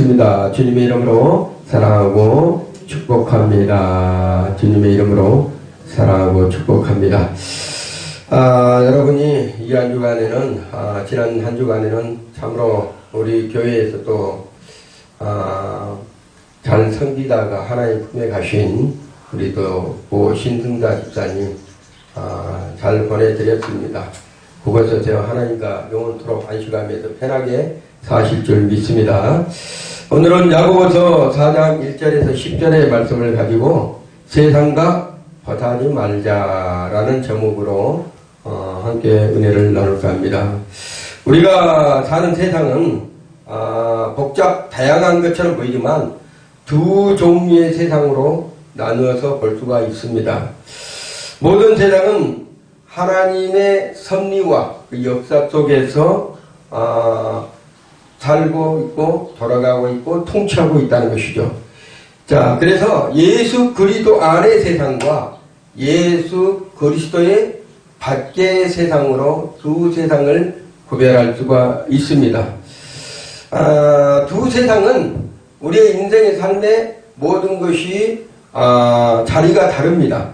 드렸습니다. 주님의 이름으로 사랑하고 축복합니다. 주님의 이름으로 사랑하고 축복합니다. 여러분이 이 한 주간에는 지난 한 주간에는 참으로 우리 교회에서 또 잘 섬기다가 하나님 품에 가신 우리 또 신승자 집사님 잘 보내드렸습니다. 그것을 제가 하나님과 영원토록 안식하면서 편하게 사실 줄 믿습니다. 오늘은 야고보서 4장 1절에서 10절의 말씀을 가지고 세상과 버타지 말자라는 제목으로 함께 은혜를 나눌까 합니다. 우리가 사는 세상은 복잡 다양한 것처럼 보이지만 두 종류의 세상으로 나누어서 볼 수가 있습니다. 모든 세상은 하나님의 섭리와 그 역사 속에서 살고 있고 돌아가고 있고 통치하고 있다는 것이죠. 자, 그래서 예수 그리스도 안의 세상과 예수 그리스도의 밖의 세상으로 두 세상을 구별할 수가 있습니다. 두 세상은 우리의 인생의 삶의 모든 것이 자리가 다릅니다.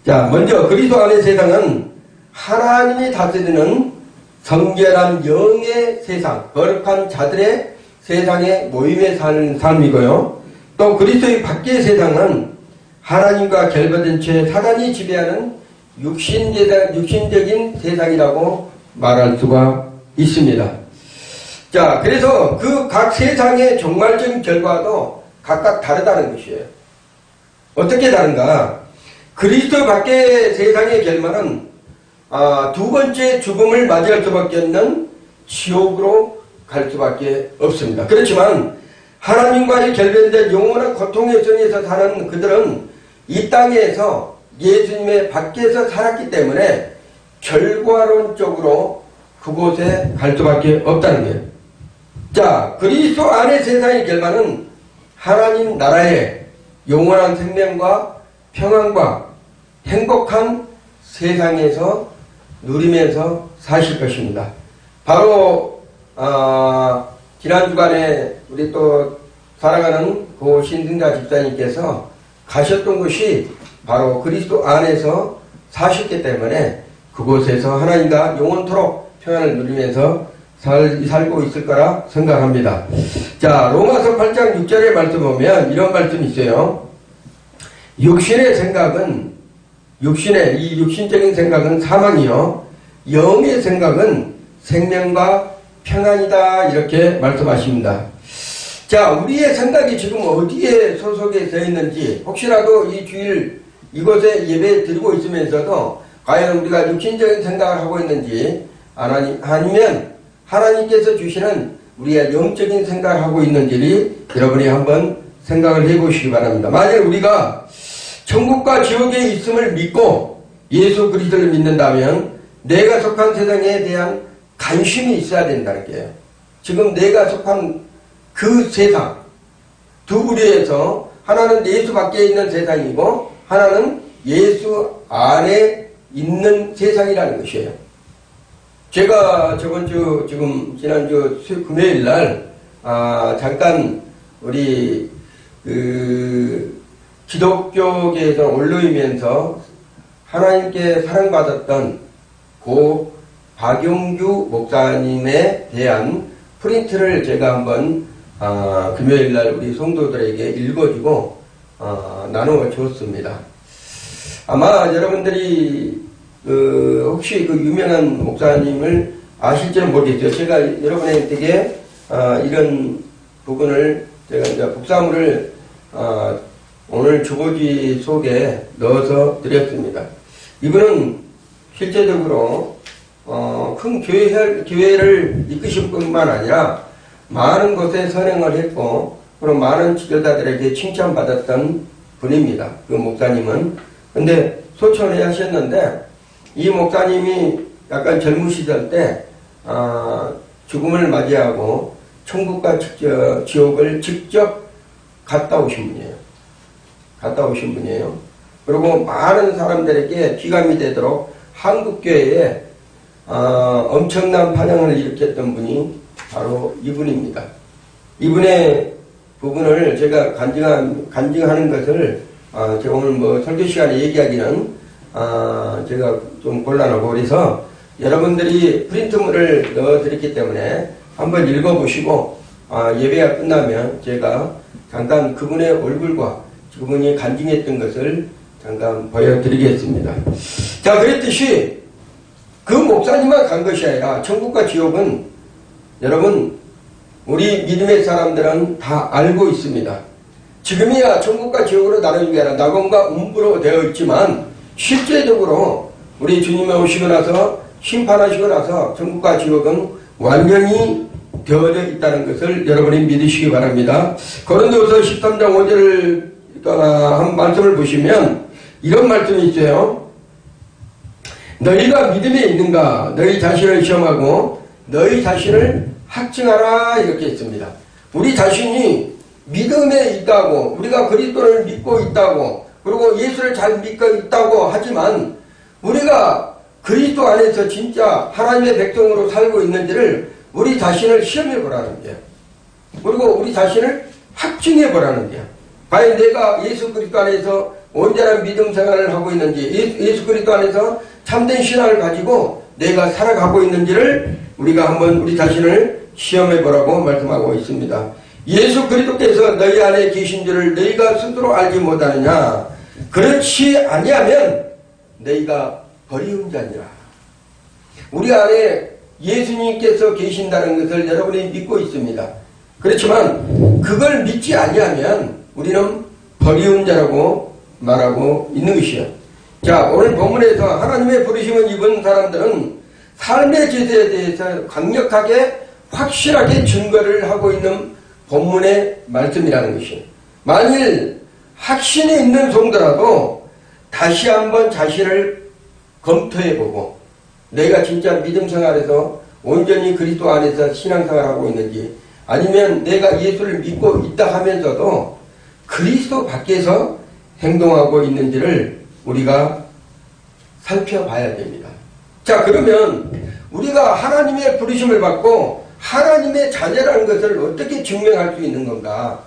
자, 먼저 그리스도 안의 세상은 하나님이 다스리는 성결한 영의 세상, 거룩한 자들의 세상에 모임에 사는 삶이고요. 또 그리스도의 밖의 세상은 하나님과 결부된 채 사단이 지배하는 육신적인 세상이라고 말할 수가 있습니다. 자, 그래서 그 각 세상의 종말적인 결과도 각각 다르다는 것이에요. 어떻게 다른가? 그리스도 밖의 세상의 결말은 두 번째 죽음을 맞이할 수밖에 없는 지옥으로 갈 수밖에 없습니다. 그렇지만 하나님과의 결별된 영원한 고통의 정에서 사는 그들은 이 땅에서 예수님의 밖에서 살았기 때문에 결과론적으로 그곳에 갈 수밖에 없다는 거예요. 자, 그리스도 안의 세상의 결말은 하나님 나라의 영원한 생명과 평안과 행복한 세상에서 누리면서 사실 것입니다. 바로 지난 주간에 우리 또 사랑하는 고 신승자 집사님께서 가셨던 곳이 바로 그리스도 안에서 사셨기 때문에 그곳에서 하나님과 영원토록 평안을 누리면서 살고 있을 거라 생각합니다. 자, 로마서 8장 6절의 말씀 보면 이런 말씀이 있어요. 육신의 생각은 이 육신적인 생각은 사망이요 영의 생각은 생명과 평안이다 이렇게 말씀하십니다. 자, 우리의 생각이 지금 어디에 소속에 되어 있는지 혹시라도 이 주일 이곳에 예배 드리고 있으면서도 과연 우리가 육신적인 생각을 하고 있는지 아니면 하나님께서 주시는 우리의 영적인 생각을 하고 있는지를 여러분이 한번 생각을 해보시기 바랍니다. 만약 우리가 천국과 지옥에 있음을 믿고 예수 그리스도를 믿는다면 내가 속한 세상에 대한 관심이 있어야 된다는 거예요. 지금 내가 속한 그 세상 두 부류에서 하나는 예수 밖에 있는 세상이고 하나는 예수 안에 있는 세상이라는 것이에요. 제가 지난주 금요일 날 잠깐 우리 기독교계에서 올라오면서 하나님께 사랑받았던 고 박용규 목사님에 대한 프린트를 제가 한번 금요일 날 우리 성도들에게 읽어주고 나누어 주었습니다. 아마 여러분들이 혹시 그 유명한 목사님을 아실지는 모르겠죠. 제가 여러분에게 이런 부분을 제가 이제 복사물을 오늘 주보지 속에 넣어서 드렸습니다. 이분은 실제적으로 큰 교회를 이끄실 뿐만 아니라 많은 곳에 선행을 했고 그런 많은 지도자들에게 칭찬받았던 분입니다. 그 목사님은. 근데 소천에 하셨는데 이 목사님이 약간 젊은 시절 때 죽음을 맞이하고 천국과 지옥을 직접 갔다 오신 분이에요. 그리고 많은 사람들에게 귀감이 되도록 한국교회에 엄청난 반향을 일으켰던 분이 바로 이분입니다. 이분의 부분을 제가 간증하는 것을 제가 오늘 뭐 설교 시간에 얘기하기는 제가 좀 곤란하고, 그래서 여러분들이 프린트물을 넣어드렸기 때문에 한번 읽어보시고 예배가 끝나면 제가 잠깐 그분의 얼굴과 그분이 간증했던 것을 잠깐 보여드리겠습니다. 자, 그랬듯이 그 목사님만 간 것이 아니라 천국과 지옥은 여러분 우리 믿음의 사람들은 다 알고 있습니다. 지금이야 천국과 지옥으로 나누는 게 아니라 낙원과 음부로 되어 있지만 실제적으로 우리 주님이 오시고 나서 심판하시고 나서 천국과 지옥은 완전히 되어져 있다는 것을 여러분이 믿으시기 바랍니다. 고린도후서 13장 5절 한 말씀을 보시면 이런 말씀이 있어요. 너희가 믿음에 있는가? 너희 자신을 시험하고 너희 자신을 확증하라, 이렇게 했습니다. 우리 자신이 믿음에 있다고, 우리가 그리스도를 믿고 있다고, 그리고 예수를 잘 믿고 있다고 하지만 우리가 그리스도 안에서 진짜 하나님의 백성으로 살고 있는지를 우리 자신을 시험해 보라는 거예요. 그리고 우리 자신을 확증해 보라는 거예요. 과연 내가 예수 그리스도 안에서 온전한 믿음 생활을 하고 있는지, 예수 그리스도 안에서 참된 신앙을 가지고 내가 살아가고 있는지를 우리가 한번 우리 자신을 시험해 보라고 말씀하고 있습니다. 예수 그리스도께서 너희 안에 계신 줄을 너희가 스스로 알지 못하느냐? 그렇지 아니하면 너희가 버리운 자니라. 우리 안에 예수님께서 계신다는 것을 여러분이 믿고 있습니다. 그렇지만 그걸 믿지 아니하면 우리는 버리운 자라고 말하고 있는 것이요. 자, 오늘 본문에서 하나님의 부르심을 입은 사람들은 삶의 제도에 대해서 강력하게 확실하게 증거를 하고 있는 본문의 말씀이라는 것이요. 만일 확신이 있는 성도라도 다시 한번 자신을 검토해보고 내가 진짜 믿음 생활에서 온전히 그리스도 안에서 신앙생활하고 있는지, 아니면 내가 예수를 믿고 있다 하면서도 그리스도 밖에서 행동하고 있는지를 우리가 살펴봐야 됩니다. 자, 그러면 우리가 하나님의 부르심을 받고 하나님의 자녀라는 것을 어떻게 증명할 수 있는 건가?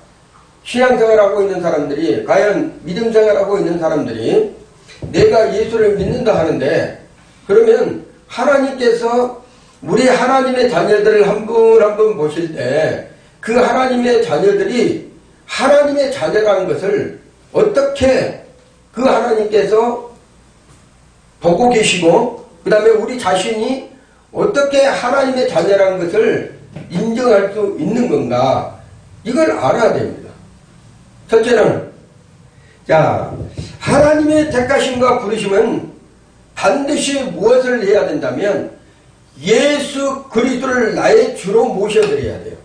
신앙생활하고 있는 사람들이, 과연 믿음생활하고 있는 사람들이 내가 예수를 믿는다 하는데, 그러면 하나님께서 우리 하나님의 자녀들을 한 분 한 분 보실 때 그 하나님의 자녀들이 하나님의 자녀라는 것을 어떻게 그 하나님께서 보고 계시고, 그 다음에 우리 자신이 어떻게 하나님의 자녀라는 것을 인정할 수 있는 건가? 이걸 알아야 됩니다. 첫째는, 자, 하나님의 택하심과 부르심은 반드시 무엇을 해야 된다면 예수 그리스도를 나의 주로 모셔드려야 돼요.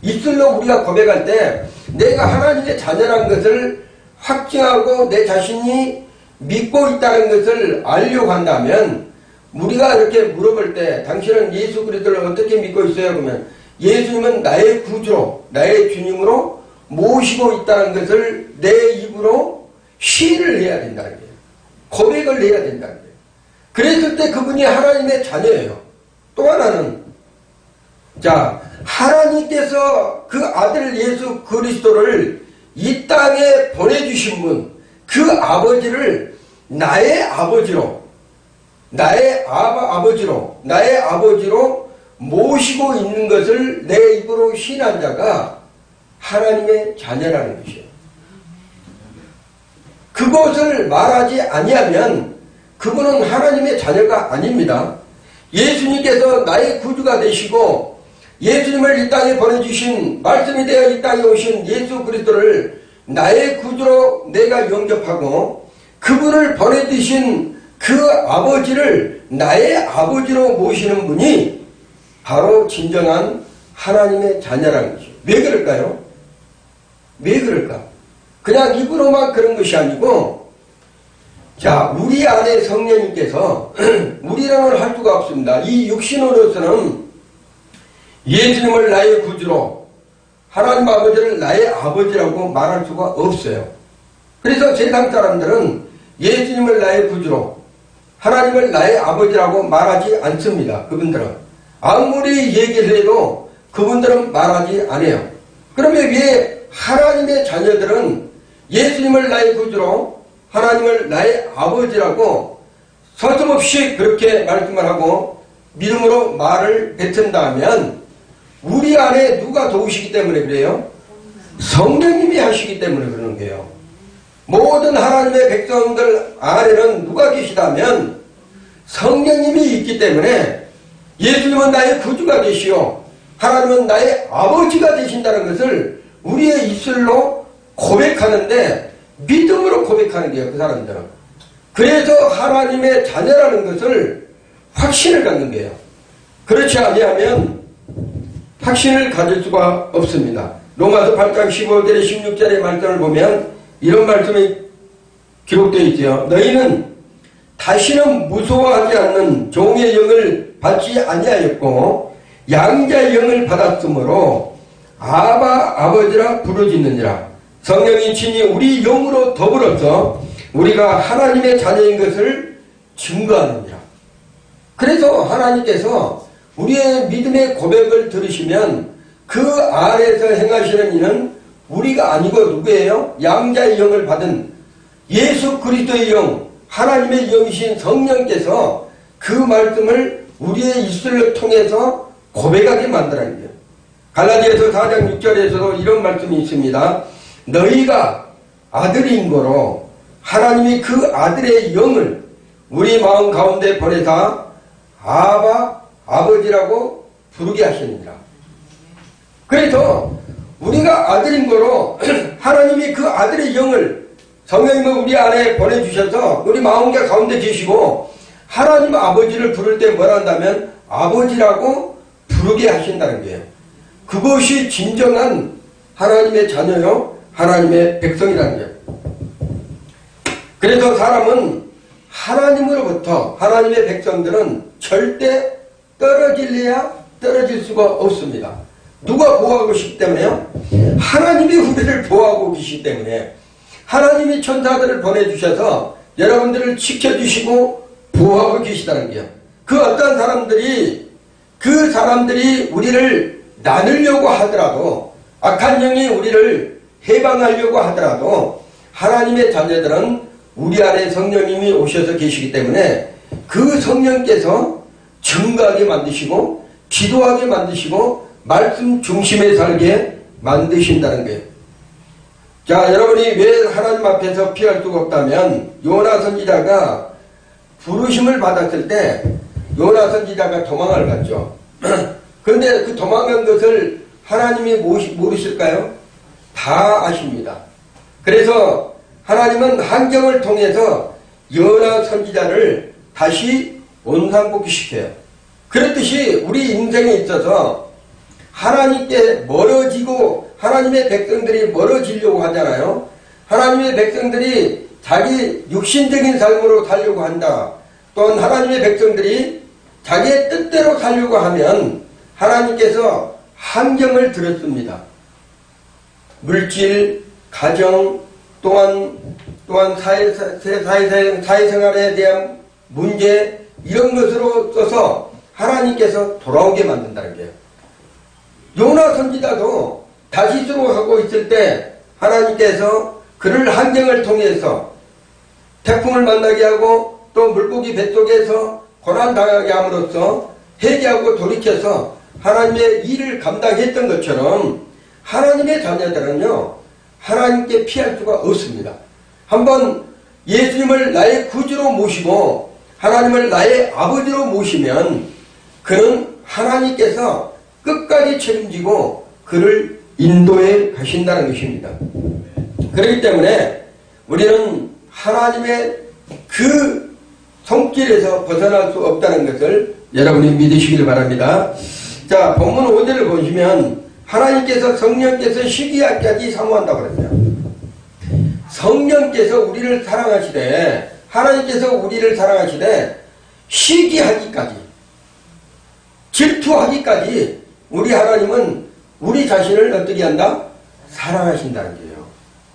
입술로 우리가 고백할 때 내가 하나님의 자녀라는 것을 확증하고 내 자신이 믿고 있다는 것을 알려고 한다면, 우리가 이렇게 물어볼 때 당신은 예수 그리스도를 어떻게 믿고 있어요? 그러면 예수님은 나의 구주로, 나의 주님으로 모시고 있다는 것을 내 입으로 시인을 해야 된다는 거예요. 고백을 해야 된다는 거예요. 그랬을 때 그분이 하나님의 자녀예요. 또 하나는, 자, 하나님께서 그 아들 예수 그리스도를 이 땅에 보내주신 분, 그 아버지를 나의 아버지로, 나의 아버지로 모시고 있는 것을 내 입으로 신한 자가 하나님의 자녀라는 것이에요. 그것을 말하지 아니하면 그분은 하나님의 자녀가 아닙니다. 예수님께서 나의 구주가 되시고 예수님을 이 땅에 보내주신, 말씀이 되어 이 땅에 오신 예수 그리스도를 나의 구주로 내가 영접하고 그분을 보내주신 그 아버지를 나의 아버지로 모시는 분이 바로 진정한 하나님의 자녀라는 것이죠. 왜 그럴까요? 왜 그럴까? 그냥 입으로만 그런 것이 아니고, 자, 우리 안에 성령님께서 우리랑은 할 수가 없습니다. 이 육신으로서는 예수님을 나의 구주로, 하나님 아버지를 나의 아버지라고 말할 수가 없어요. 그래서 세상 사람들은 예수님을 나의 구주로, 하나님을 나의 아버지라고 말하지 않습니다. 그분들은 아무리 얘기를 해도 그분들은 말하지 않아요. 그러면 왜 하나님의 자녀들은 예수님을 나의 구주로 하나님을 나의 아버지라고 서슴없이 그렇게 말씀을 하고 믿음으로 말을 뱉은다면 우리 안에 누가 도우시기 때문에 그래요? 성령님이 하시기 때문에 그러는 거예요. 모든 하나님의 백성들 안에는 누가 계시다면 성령님이 있기 때문에 예수님은 나의 구주가 되시오 하나님은 나의 아버지가 되신다는 것을 우리의 입술로 고백하는데 믿음으로 고백하는 거예요. 그 사람들은. 그래서 하나님의 자녀라는 것을 확신을 갖는 거예요. 그렇지 아니하면 확신을 가질 수가 없습니다. 로마서 8장 15절에 16절의 말씀을 보면 이런 말씀이 기록되어 있죠. 너희는 다시는 무서워하지 않는 종의 영을 받지 아니하였고 양자의 영을 받았으므로 아바 아버지라 부르짖느니라. 성령이 친히 우리 영으로 더불어서 우리가 하나님의 자녀인 것을 증거하느니라. 그래서 하나님께서 우리의 믿음의 고백을 들으시면 그 아래에서 행하시는 이는 우리가 아니고 누구예요? 양자의 영을 받은 예수 그리스도의 영, 하나님의 영이신 성령께서 그 말씀을 우리의 입술을 통해서 고백하게 만들어야 돼요. 갈라디아서 4장 6절에서도 이런 말씀이 있습니다. 너희가 아들인 거로 하나님이 그 아들의 영을 우리 마음 가운데 보내사 아바 아버지라고 부르게 하시느니라. 그래서 우리가 아들인 거로 하나님이 그 아들의 영을 성령님을 우리 안에 보내주셔서 우리 마음과 가운데 계시고 하나님 아버지를 부를 때 뭐라 한다면 아버지라고 부르게 하신다는 거예요. 그것이 진정한 하나님의 자녀요 하나님의 백성이라는 거예요. 그래서 사람은 하나님으로부터 하나님의 백성들은 절대 떨어질래야 떨어질 수가 없습니다. 누가 보호하고 계시기 때문에요? 하나님이 우리를 보호하고 계시기 때문에 하나님이 천사들을 보내주셔서 여러분들을 지켜주시고 보호하고 계시다는 거예요. 그 어떤 사람들이 그 사람들이 우리를 나누려고 하더라도 악한 영이 우리를 해방하려고 하더라도 하나님의 자녀들은 우리 안에 성령님이 오셔서 계시기 때문에 그 성령께서 증거하게 만드시고 기도하게 만드시고 말씀 중심에 살게 만드신다는 거예요. 자, 여러분이 왜 하나님 앞에서 피할 수가 없다면 요나 선지자가 부르심을 받았을 때 요나 선지자가 도망을 갔죠. 그런데 그 도망간 것을 하나님이 모르실까요? 다 아십니다. 그래서 하나님은 환경을 통해서 요나 선지자를 다시 원상복귀시켜요. 그렇듯이 우리 인생에 있어서 하나님께 멀어지고 하나님의 백성들이 멀어지려고 하잖아요. 하나님의 백성들이 자기 육신적인 삶으로 살려고 한다. 또한 하나님의 백성들이 자기의 뜻대로 살려고 하면 하나님께서 환경을 들었습니다. 물질, 가정, 또한 사회생활에 대한 문제 이런 것으로 써서 하나님께서 돌아오게 만든다는 거예요. 요나 선지자도 다시스로 하고 있을 때 하나님께서 그를 환경을 통해서 태풍을 만나게 하고 또 물고기 뱃속에서 고난당하게 함으로써 회개하고 돌이켜서 하나님의 일을 감당했던 것처럼 하나님의 자녀들은요 하나님께 피할 수가 없습니다. 한번 예수님을 나의 구주로 모시고 하나님을 나의 아버지로 모시면 그는 하나님께서 끝까지 책임지고 그를 인도해 가신다는 것입니다. 그렇기 때문에 우리는 하나님의 그 손길에서 벗어날 수 없다는 것을 여러분이 믿으시길 바랍니다. 자, 본문 5절을 보시면 하나님께서 성령께서 시기하기까지 사모한다고 그랬어요. 성령께서 우리를 사랑하시되 하나님께서 우리를 사랑하시되 시기하기까지 질투하기까지 우리 하나님은 우리 자신을 어떻게 한다? 사랑하신다는 거예요.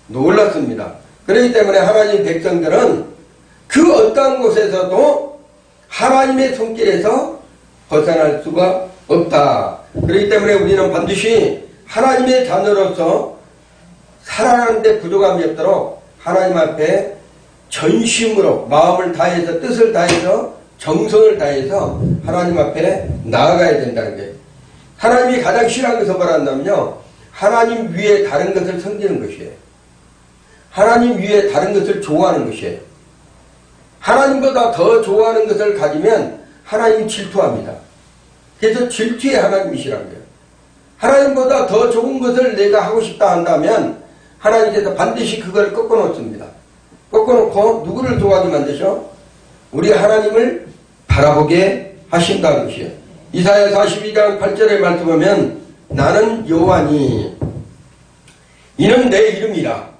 놀랍습니다. 그렇기 때문에 하나님 백성들은 그 어떠한 곳에서도 하나님의 손길에서 벗어날 수가 없다. 그렇기 때문에 우리는 반드시 하나님의 자녀로서 살아가는데 부족함이 없도록 하나님 앞에 전심으로 마음을 다해서 뜻을 다해서 정성을 다해서 하나님 앞에 나아가야 된다는 거예요. 하나님이 가장 싫어하는 것은 뭐라 한다면요, 하나님 위에 다른 것을 섬기는 것이에요. 하나님 위에 다른 것을 좋아하는 것이에요. 하나님보다 더 좋아하는 것을 가지면 하나님 질투합니다. 그래서 질투의 하나님이시라는 거예요. 하나님보다 더 좋은 것을 내가 하고 싶다 한다면 하나님께서 반드시 그걸 꺾어놓습니다. 꺾어놓고 누구를 좋아하게 만드셔? 우리 하나님을 바라보게 하신다는 것이에요. 이사야 42장 8절에 말씀하면 나는 여호와니 이는 내 이름이라.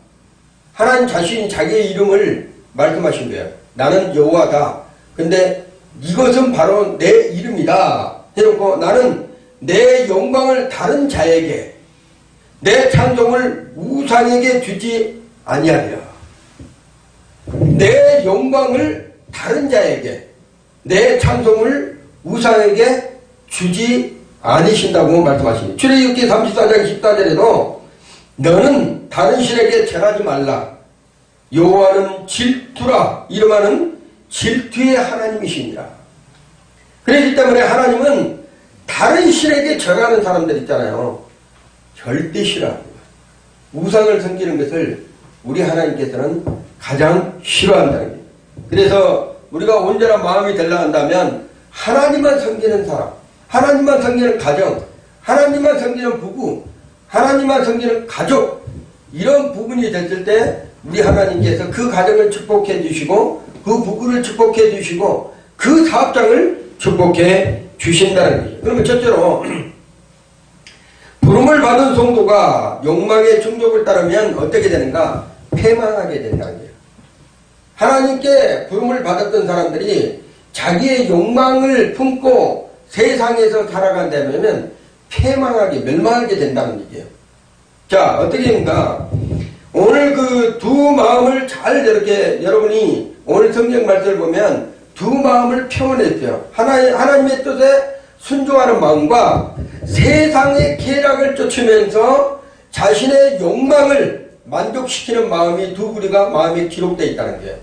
하나님 자신이 자기의 이름을 말씀하신 거예요. 나는 여호와다. 근데 이것은 바로 내 이름이다 해놓고 나는 내 영광을 다른 자에게 내 찬송을 우상에게 주지 아니하리라. 내 영광을 다른 자에게 내 찬송을 우상에게 주지 않으신다고 말씀하십니다. 출애굽기 34장 14절에도 너는 다른 신에게 절하지 말라. 여호와는 질투라. 이름하는 질투의 하나님이십니다. 그렇기 때문에 하나님은 다른 신에게 절하는 사람들 있잖아요. 절대 싫어합니다. 우상을 섬기는 것을 우리 하나님께서는 가장 싫어한다는 거예요. 그래서 우리가 온전한 마음이 되려 한다면 하나님만 섬기는 사람, 하나님만 섬기는 가정, 하나님만 섬기는 부부, 하나님만 섬기는 가족, 이런 부분이 됐을 때 우리 하나님께서 그 가정을 축복해 주시고 그 부부를 축복해 주시고 그 사업장을 축복해 주신다는 거죠. 그러면 첫째로 부름을 받은 성도가 욕망의 충족을 따르면 어떻게 되는가? 패망하게 된다는 거예요. 하나님께 부름을 받았던 사람들이 자기의 욕망을 품고 세상에서 살아간다면 패망하게 멸망하게 된다는 얘기예요. 자, 어떻게 됩니까? 오늘 그 두 마음을 잘 이렇게 여러분이 오늘 성경 말씀을 보면 두 마음을 표현했어요. 하나님의 뜻에 순종하는 마음과 세상의 쾌락을 쫓으면서 자신의 욕망을 만족시키는 마음이 두 부류가 마음에 기록되어 있다는 거예요.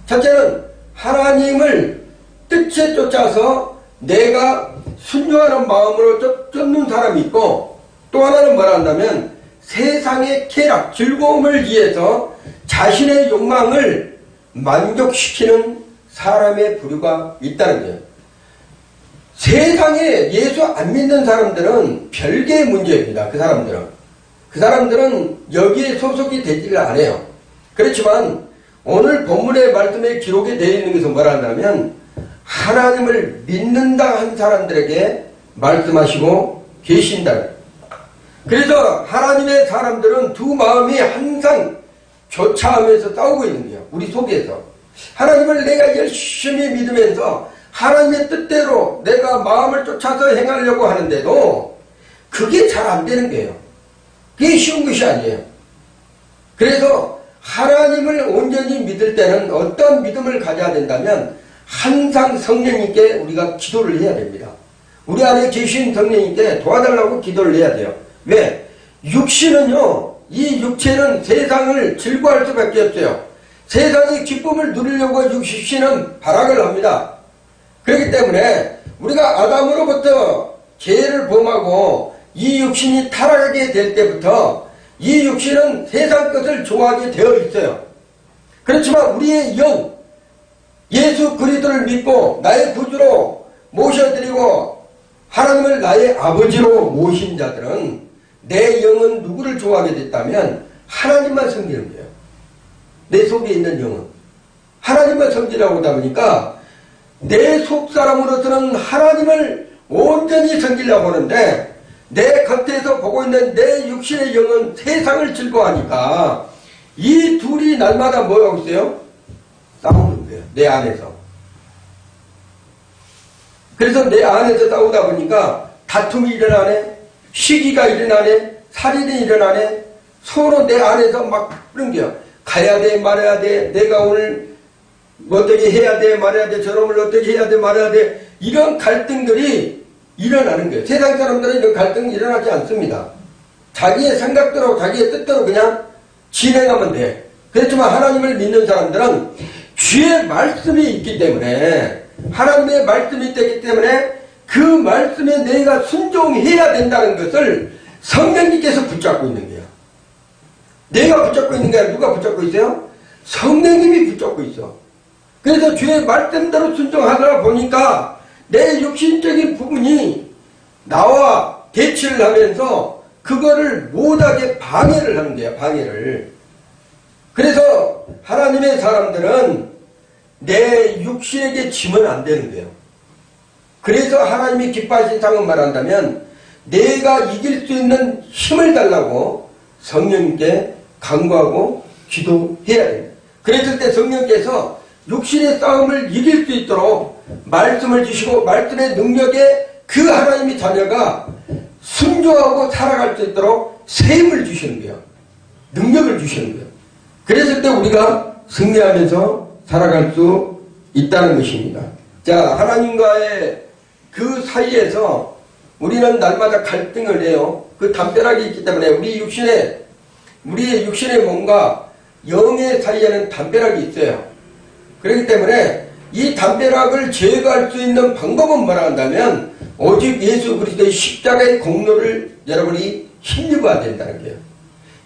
첫째는 하나님을 뜻에 쫓아서 내가 순종하는 마음으로 쫓는 사람이 있고, 또 하나는 뭐라 한다면 세상의 쾌락, 즐거움을 위해서 자신의 욕망을 만족시키는 사람의 부류가 있다는 거예요. 세상에 예수 안 믿는 사람들은 별개의 문제입니다. 그 사람들은 여기에 소속이 되지를 않아요. 그렇지만 오늘 본문의 말씀에 기록이 되어 있는 것은 뭐라 한다면 하나님을 믿는다 한 사람들에게 말씀하시고 계신다. 그래서 하나님의 사람들은 두 마음이 항상 교차하면서 싸우고 있는 거예요. 우리 속에서. 하나님을 내가 열심히 믿으면서 하나님의 뜻대로 내가 마음을 쫓아서 행하려고 하는데도 그게 잘 안 되는 거예요. 그게 쉬운 것이 아니에요. 그래서 하나님을 온전히 믿을 때는 어떤 믿음을 가져야 된다면 항상 성령님께 우리가 기도를 해야 됩니다. 우리 안에 계신 성령님께 도와달라고 기도를 해야 돼요. 왜? 육신은요, 이 육체는 세상을 즐거워할 수밖에 없어요. 세상의 기쁨을 누리려고 육신은 발악을 합니다. 그렇기 때문에 우리가 아담으로부터 죄를 범하고 이 육신이 타락하게 될 때부터 이 육신은 세상 것을 좋아하게 되어 있어요. 그렇지만 우리의 영, 예수 그리스도를 믿고 나의 구주로 모셔드리고 하나님을 나의 아버지로 모신 자들은 내 영은 누구를 좋아하게 됐다면 하나님만 섬기는 거예요. 내 속에 있는 영은 하나님만 섬기라고 하다 보니까 내 속사람으로서는 하나님을 온전히 섬기려고 하는데 내 겉에서 보고 있는 내 육신의 영은 세상을 즐거워하니까 이 둘이 날마다 뭐 하고 있어요? 싸우는 거예요. 내 안에서. 그래서 내 안에서 싸우다 보니까 다툼이 일어나네, 시기가 일어나네, 살인이 일어나네, 서로 내 안에서 막 그런 게요. 가야 돼, 말아야 돼, 내가 오늘 어떻게 해야 돼, 말아야 돼, 저놈을 어떻게 해야 돼, 말아야 돼, 이런 갈등들이 일어나는 거예요. 세상 사람들은 이런 갈등이 일어나지 않습니다. 자기의 생각대로 자기의 뜻대로 그냥 진행하면 돼. 그렇지만 하나님을 믿는 사람들은 주의 말씀이 있기 때문에, 하나님의 말씀이 있기 때문에 그 말씀에 내가 순종해야 된다는 것을 성령님께서 붙잡고 있는 거야. 내가 붙잡고 있는 게 아니라 누가 붙잡고 있어요? 성령님이 붙잡고 있어. 그래서 주의 말씀대로 순종하다 보니까 내 육신적인 부분이 나와 대치를 하면서 그거를 못하게 방해를 하는 거야, 방해를. 그래서 하나님의 사람들은 내 육신에게 지면 안 되는 거예요. 그래서 하나님이 기뻐하신 상은 말한다면 내가 이길 수 있는 힘을 달라고 성령님께 간구하고 기도해야 됩니다. 그랬을 때 성령께서 육신의 싸움을 이길 수 있도록 말씀을 주시고 말씀의 능력에 그 하나님의 자녀가 순종하고 살아갈 수 있도록 세임을 주시는 거예요. 능력을 주시는 거예요. 그랬을 때 우리가 승리하면서 살아갈 수 있다는 것입니다. 자, 하나님과의 그 사이에서 우리는 날마다 갈등을 해요. 그 담벼락이 있기 때문에 우리의 육신의 몸과 영의 사이에는 담벼락이 있어요. 그렇기 때문에 이 담벼락을 제거할 수 있는 방법은 뭐라 한다면 오직 예수 그리스도의 십자가의 공로를 여러분이 힘입어야 된다는 거예요.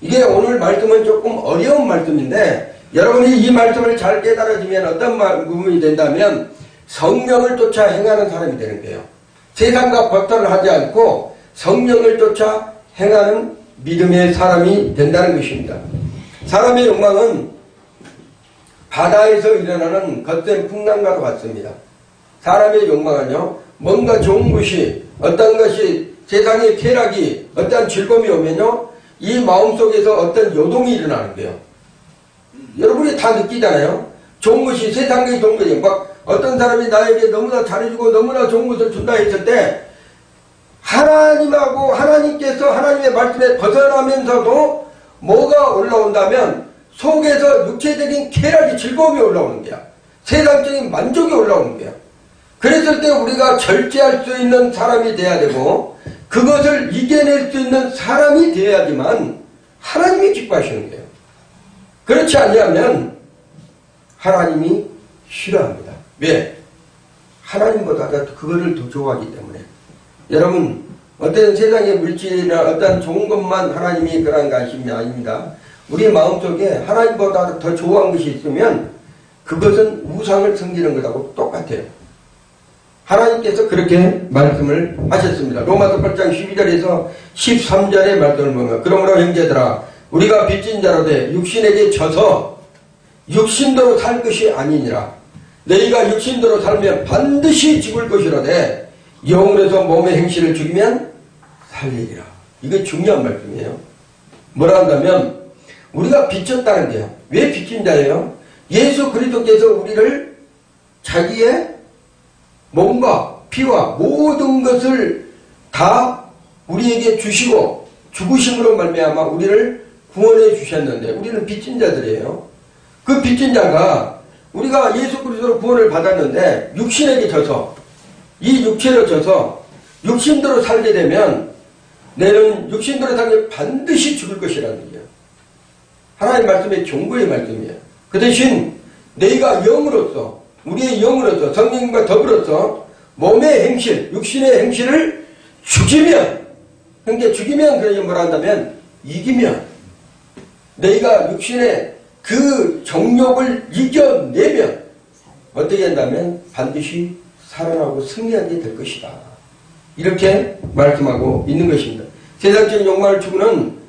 이게 오늘 말씀은 조금 어려운 말씀인데 여러분이 이 말씀을 잘 깨달아지면 어떤 부분이 된다면 성령을 쫓아 행하는 사람이 되는 거예요. 세상과 버터를 하지 않고 성령을 쫓아 행하는 믿음의 사람이 된다는 것입니다. 사람의 욕망은 바다에서 일어나는 거센 풍랑과도 같습니다. 사람의 욕망은요, 뭔가 좋은 것이, 어떤 것이 세상의 쾌락이, 어떤 즐거움이 오면요, 이 마음속에서 어떤 요동이 일어나는 거예요. 여러분이 다 느끼잖아요. 좋은 것이, 세상의 좋은 것이, 막 어떤 사람이 나에게 너무나 잘해주고 너무나 좋은 것을 준다 했을 때 하나님하고 하나님께서 하나님의 말씀에 벗어나면서도 뭐가 올라온다면 속에서 육체적인 쾌락이 즐거움이 올라오는 거야. 세상적인 만족이 올라오는 거야. 그랬을 때 우리가 절제할 수 있는 사람이 돼야 되고 그것을 이겨낼 수 있는 사람이 되어야지만 하나님이 기뻐하시는 거예요. 그렇지 않으면 하나님이 싫어합니다. 왜? 하나님보다 그거를 더 좋아하기 때문에. 여러분, 어떤 세상의 물질이나 어떤 좋은 것만 하나님이 그런 관심이 아닙니다. 우리 마음속에 하나님보다 더 좋아한 것이 있으면 그것은 우상을 섬기는 것하고 똑같아요. 하나님께서 그렇게 말씀을 하셨습니다. 로마서 8장 12절에서 13절의 말씀을 보면 그러므로 형제들아 우리가 빚진 자로 돼 육신에게 져서 육신대로 살 것이 아니니라. 너희가 육신대로 살면 반드시 죽을 것이로되 영으로서 몸의 행실을 죽이면 살리리라. 이게 중요한 말씀이에요. 뭐라 한다면 우리가 빚졌다는 게요. 왜 빚진 자예요? 예수 그리스도께서 우리를 자기의 몸과 피와 모든 것을 다 우리에게 주시고 죽으심으로 말미암아 우리를 구원해 주셨는데 우리는 빚진 자들이에요. 그 빚진 자가 우리가 예수 그리스도로 구원을 받았는데 육신에게 져서 이 육체로 져서 육신대로 살게 되면 내는 육신대로 살면 반드시 죽을 것이라는 거예요. 하나님 말씀의 경고의 말씀이에요. 그 대신 너희가 영으로서 우리의 영으로서 성령님과 더불어서 몸의 행실, 육신의 행실을 죽이면 그러니까 죽이면 그러니 뭐라 한다면 이기면 너희가 육신의 그 정욕을 이겨내면 어떻게 한다면 반드시 살아나고 승리하게 될 것이다. 이렇게 말씀하고 있는 것입니다. 세상적인 욕망을 추구는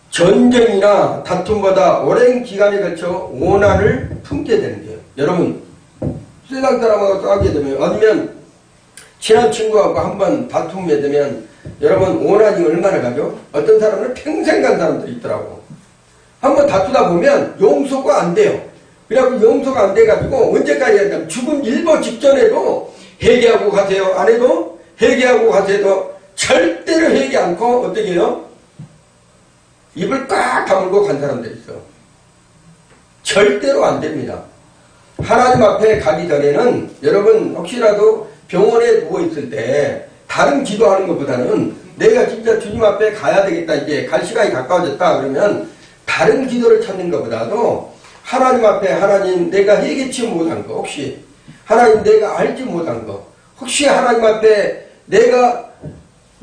전쟁이나 다툼보다 오랜 기간에 걸쳐 원한을 품게 되는 거예요. 여러분 세상 사람하고 싸우게 되면 아니면 친한 친구하고 한번 다툼에 되면 여러분 원한이 얼마나 가죠? 어떤 사람은 평생 간 사람들이 있더라고. 한번 다투다 보면 용서가 안 돼요. 그래갖고 용서가 안 돼가지고 언제까지 하냐면 죽음 일보 직전에도 회개하고 가세요. 안 해도 회개하고 가세요. 절대로 회개 않고 어떻게 해요? 입을 꽉 다물고 간 사람들이 있어. 절대로 안 됩니다. 하나님 앞에 가기 전에는 여러분 혹시라도 병원에 누워있을 때 다른 기도하는 것보다는 내가 진짜 주님 앞에 가야 되겠다, 이제 갈 시간이 가까워졌다 그러면 다른 기도를 찾는 것보다도 하나님 앞에 하나님 내가 예기치 못한 거, 혹시 하나님 내가 알지 못한 거, 혹시 하나님 앞에 내가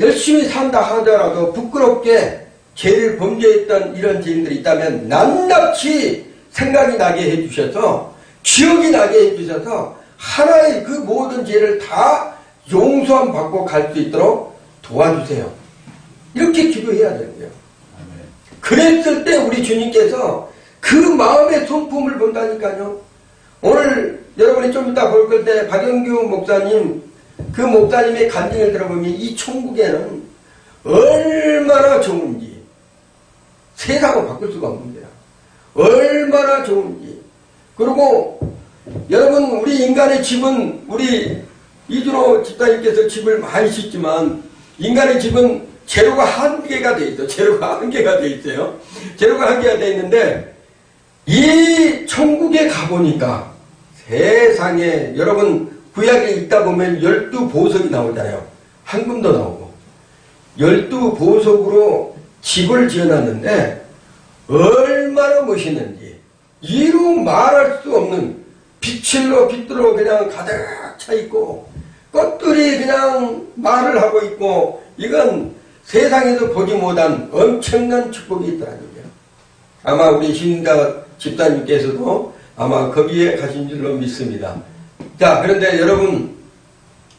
열심히 산다 하더라도 부끄럽게 죄를 범죄했던 이런 죄인들이 있다면 낱낱이 생각이 나게 해주셔서 기억이 나게 해주셔서 하나의 그 모든 죄를 다 용서함 받고 갈 수 있도록 도와주세요. 이렇게 기도해야 되는 거예요. 그랬을 때 우리 주님께서 그 마음의 성품을 본다니까요. 오늘 여러분이 좀 이따 볼 때 박영규 목사님, 그 목사님의 간증을 들어보면 이 천국에는 얼마나 좋은지 세상을 바꿀 수가 없는 거야. 얼마나 좋은지. 그리고 여러분, 우리 인간의 집은, 우리 이준호 집사님께서 집을 많이 짓지만 인간의 집은 재료가 한계가 돼 있어. 재료가 한계가 돼 있어요. 재료가 한계가 돼 있는데 이 천국에 가보니까 세상에 여러분 구약에 있다 보면 12보석이 나오잖아요. 황금도 나오고 12보석으로 집을 지어놨는데 얼마나 멋있는지 이루 말할 수 없는 빛으로 그냥 가득 차 있고 꽃들이 그냥 말을 하고 있고 이건 세상에서 보지 못한 엄청난 축복이 있다는 거예요. 아마 우리 신인가 집사님께서도 아마 거기에 가신 줄로 믿습니다. 자, 그런데 여러분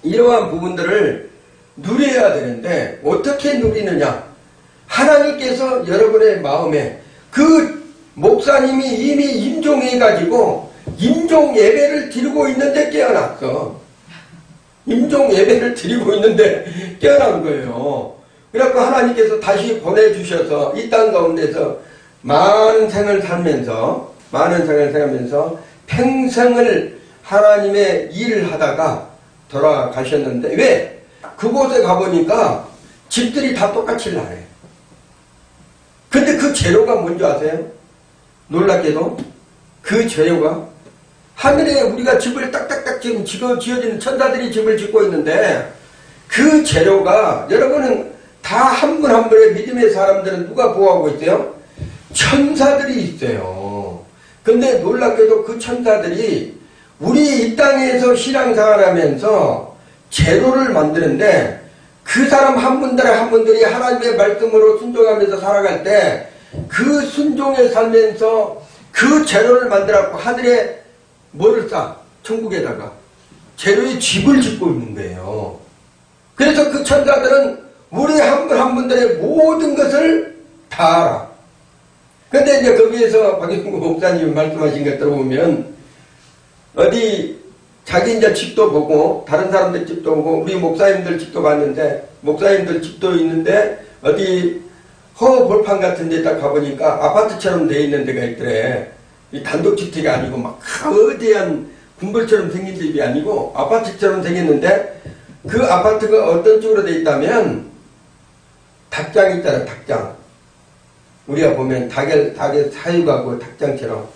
이러한 부분들을 누려야 되는데 어떻게 누리느냐? 하나님께서 여러분의 마음에 그 목사님이 이미 임종해가지고 임종 예배를 드리고 있는데 깨어났어. 임종 예배를 드리고 있는데 깨어난 거예요. 그래갖고 하나님께서 다시 보내주셔서 이 땅 가운데서 많은 생을 살면서 평생을 하나님의 일을 하다가 돌아가셨는데 왜? 그곳에 가보니까 집들이 다 똑같이 나네. 근데 그 재료가 뭔지 아세요? 놀랍게도 그 재료가 하늘에 우리가 집을 딱딱딱 지금 지어지는 천사들이 집을 짓고 있는데 그 재료가 여러분은 다 한 분 한 분의 믿음의 사람들은 누가 보호하고 있어요? 천사들이 있어요. 근데 놀랍게도 그 천사들이 우리 이 땅에서 신앙생활 하면서 재료를 만드는데 그 사람 한 분들이 하나님의 말씀으로 순종하면서 살아갈 때 그 순종에 살면서 그 재료를 만들어갖고 하늘에 뭐를 쌓아? 천국에다가 재료의 집을 짓고 있는 거예요. 그래서 그 천사들은 우리 한 분 한 분들의 모든 것을 다 알아. 근데 이제 거기에서 박영구 목사님이 말씀하신 것 들어보면 어디 자기 이제 집도 보고 다른 사람들 집도 보고 우리 목사님들 집도 봤는데 목사님들 집도 있는데 어디 허벌판 같은 데 딱 가보니까 아파트처럼 돼 있는 데가 있더래. 이 단독주택이 아니고 막 거대한 궁궐처럼 생긴 집이 아니고 아파트처럼 생겼는데 그 아파트가 어떤 쪽으로 돼 있다면 닭장 있잖아. 닭장. 우리가 보면 닭의 사육하고 닭장처럼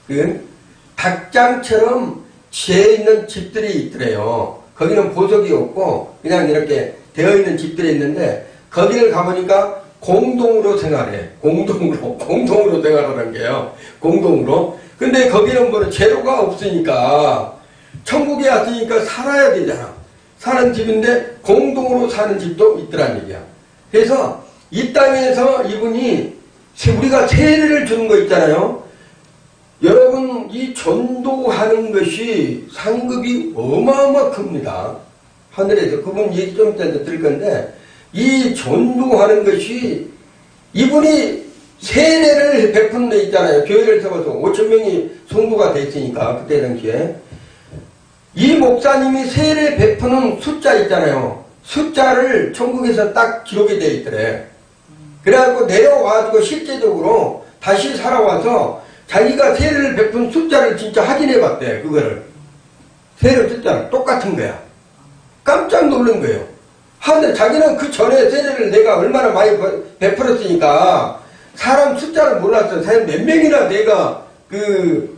그 닭장처럼 지어 있는 집들이 있더래요. 거기는 보석이 없고 그냥 이렇게 되어 있는 집들이 있는데 거기를 가보니까 공동으로 생활해. 공동으로 생활하는 게요. 공동으로. 근데 거기는 뭐는 재료가 없으니까 천국에 왔으니까 살아야 되잖아. 사는 집인데 공동으로 사는 집도 있더란 얘기야. 그래서 이 땅에서 이분이 우리가 세례를 주는 거 있잖아요. 여러분 이 전도하는 것이 상급이 어마어마 큽니다. 하늘에서 그분 얘기 좀 이따 들을 건데 이 전도하는 것이 이분이 세례를 베푸는 데 있잖아요. 교회를 세워서 5,000명이 성도가 됐으니까 그때 당시에 이 목사님이 세례 베푸는 숫자 있잖아요. 숫자를 천국에서 딱 기록이 되어 있더래. 그래갖고 내려와가지고 실제적으로 다시 살아와서 자기가 세례를 베푼 숫자를 진짜 확인해 봤대. 그거를 세례 숫자를 똑같은 거야. 깜짝 놀란 거예요. 하는데 자기는 그 전에 세례를 내가 얼마나 많이 베풀었으니까 사람 숫자를 몰랐어. 사람 몇 명이나 내가 그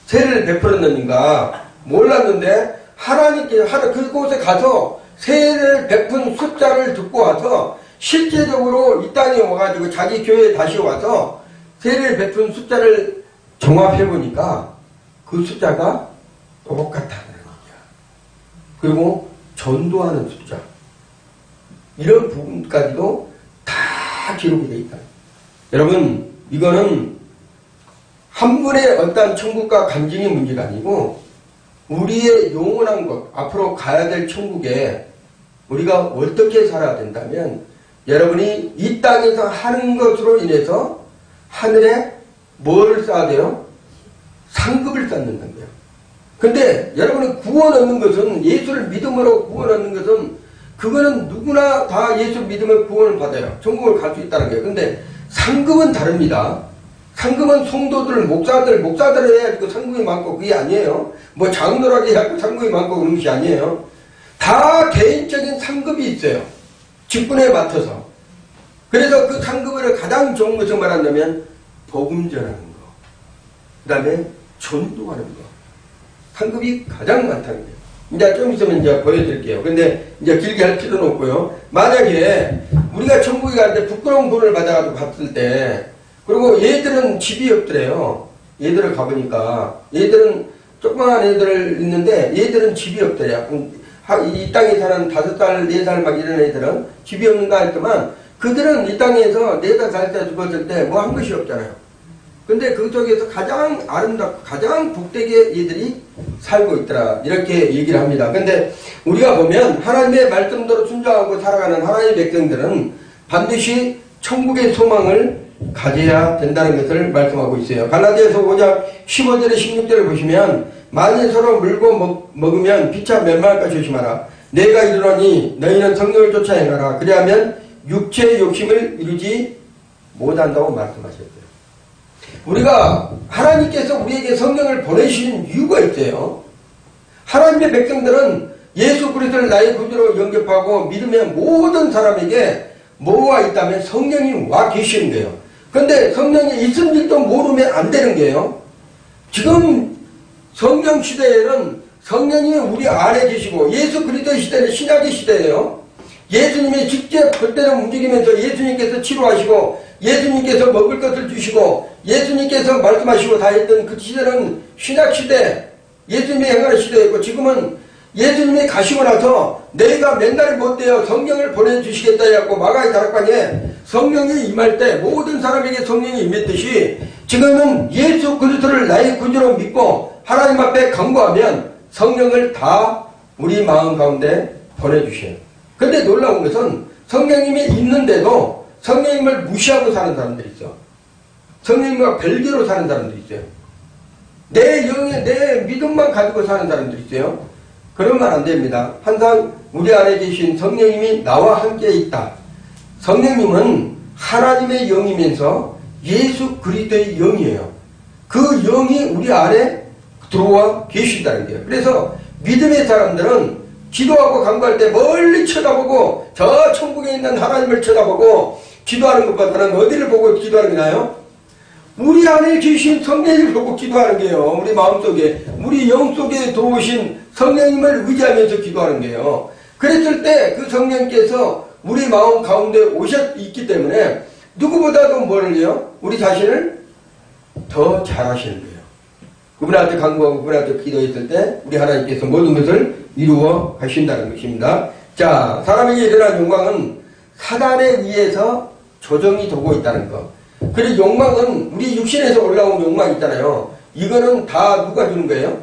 세례를 베풀었는가 몰랐는데 하나님께 그곳에 가서 세례를 베푼 숫자를 듣고 와서 실제적으로 이 땅에 와가지고 자기 교회에 다시 와서 세례를 베푼 숫자를 종합해 보니까 그 숫자가 똑같다는 거야. 그리고 전도하는 숫자, 이런 부분까지도 다 기록이 되어 있다. 여러분, 이거는 한 분의 어떤 천국과 감정의 문제가 아니고 우리의 영원한 것, 앞으로 가야 될 천국에 우리가 어떻게 살아야 된다면, 여러분이 이 땅에서 하는 것으로 인해서 하늘에 뭘 쌓아야 돼요? 상급을 쌓는다는 거예요. 근데 여러분은 구원 얻는 것은, 예수를 믿음으로 구원 얻는 것은, 그거는 누구나 다 예수 믿으면 구원을 받아요. 천국을 갈 수 있다는 거예요. 근데 상급은 다릅니다. 상급은 성도들, 목사들을 해야 그 상급이 많고, 그게 아니에요. 뭐 장로라게 해야 상급이 많고 그런 것이 아니에요. 다 개인적인 상급이 있어요. 직분에 맡아서. 그래서 그 상급을 가장 좋은 것을 말한다면 복음 전하는 거, 그 다음에 전도하는 거, 상급이 가장 많다는 거예요. 이제 좀 있으면 이제 보여드릴게요. 근데 이제 길게 할 필요는 없고요. 만약에 우리가 천국에 갈 때 부끄러운 돈을 받아가지고 갔을 때, 그리고 얘들은 집이 없더래요. 얘들을 가보니까 얘들은 조그만한 애들 있는데 얘들은 집이 없더래요. 이 땅에 사는 5살, 4살 막 이런 애들은 집이 없는가 했더만, 그들은 이 땅에서 4-5살 때 죽었을 때 뭐 한 것이 없잖아요. 근데 그 속에서 가장 아름답고 가장 복되게 얘들이 살고 있더라, 이렇게 얘기를 합니다. 근데 우리가 보면 하나님의 말씀대로 순종하고 살아가는 하나님의 백성들은 반드시 천국의 소망을 가져야 된다는 것을 말씀하고 있어요. 갈라디아서 5장 15절에 16절을 보시면, 만일 서로 물고 먹으면 피차 멸망할까 조심하라. 내가 이르노니 너희는 성령을 쫓아 행하라. 그리하면 육체의 욕심을 이루지 못한다고 말씀하셨어요. 우리가, 하나님께서 우리에게 성령을 보내신 이유가 있어요. 하나님의 백성들은 예수 그리스도를 나의 구주로 영접하고 믿으면 모든 사람에게 뭐가 있다면 성령이 와 계시는 거예요. 근데 성령이 있은 줄도 모르면 안 되는 거예요. 지금 성령 시대에는 성령이 우리 안에 계시고, 예수 그리스도 시대는 신약의 시대예요. 예수님이 직접 그때는 움직이면서 예수님께서 치료하시고, 예수님께서 먹을 것을 주시고, 예수님께서 말씀하시고 다 했던 그 시대는 신약 시대, 예수님이 행하는 시대였고, 지금은 예수님이 가시고 나서 내가 맨날 못되어 성령을 보내주시겠다 해갖고 마가의 다락방에 성령이 임할 때 모든 사람에게 성령이 임했듯이, 지금은 예수 그리스도를 나의 구주로 믿고 하나님 앞에 간구하면 성령을 다 우리 마음 가운데 보내주셔요. 근데 놀라운 것은 성령님이 있는데도 성령님을 무시하고 사는 사람들이 있어. 성령님과 별개로 사는 사람들이 있어요. 내 믿음만 가지고 사는 사람들이 있어요. 그러면 안 됩니다. 항상 우리 안에 계신 성령님이 나와 함께 있다. 성령님은 하나님의 영이면서 예수 그리스도의 영이에요. 그 영이 우리 안에 들어와 계신다는 거예요. 그래서 믿음의 사람들은 기도하고 간구할 때 멀리 쳐다보고 저 천국에 있는 하나님을 쳐다보고 기도하는 것보다는 어디를 보고 기도하는 게 나아요? 우리 안에 계신 성령님을 보고 기도하는 거예요. 우리 마음속에, 우리 영속에 들어오신 성령님을 의지하면서 기도하는 거예요. 그랬을 때 그 성령께서 우리 마음 가운데 오셨기 때문에 누구보다도 뭐를 해요? 우리 자신을 더 잘하시는 거예요. 그분한테 간구하고 그분한테 기도했을 때 우리 하나님께서 모든 것을 이루어 가신다는 것입니다. 자, 사람에게 일어난 욕망은 사단에 의해서 조정이 되고 있다는 것. 그리고 욕망은 우리 육신에서 올라온 욕망 있잖아요. 이거는 다 누가 주는 거예요?